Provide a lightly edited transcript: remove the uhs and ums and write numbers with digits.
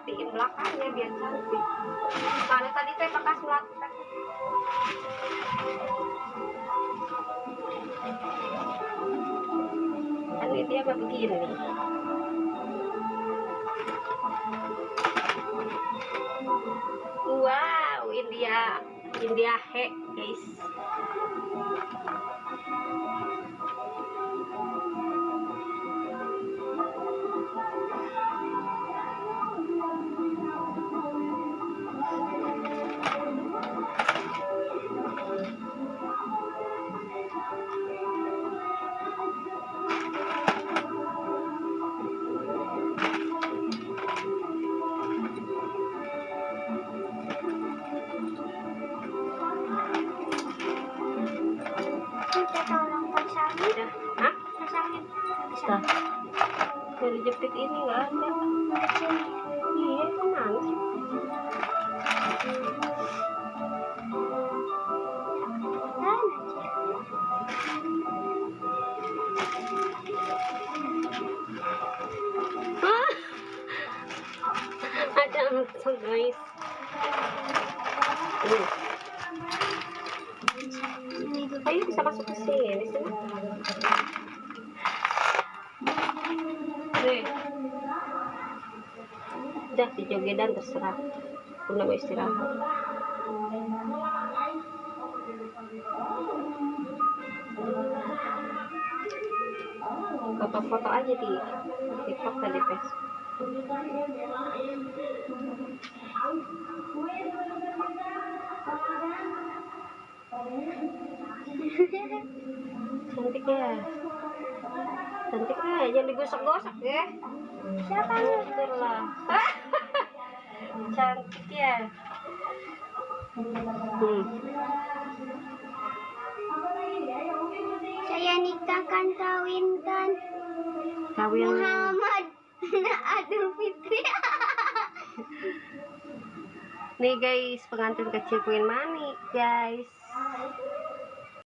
rapiin belakangnya biar cantik. Mana tadi teh bekas melakukan. Kan dia begini. Wow, India he, guys. Dari jepit ini nggak ada. Iya, kemana sih? Ada langsung guys. Ayo bisa masuk ke sini. Udah di jogedan terserah. Bunda mau istirahat. Foto-foto aja di TikTok tadi guys. Cantik ya. Cantik ya, jangan digosok-gosok ya. Siapa lah. Cantik ya. Saya nikahkan kawinkan Muhammad Adul Fitri. Nih guys, pengantin kecil Queen Manik guys.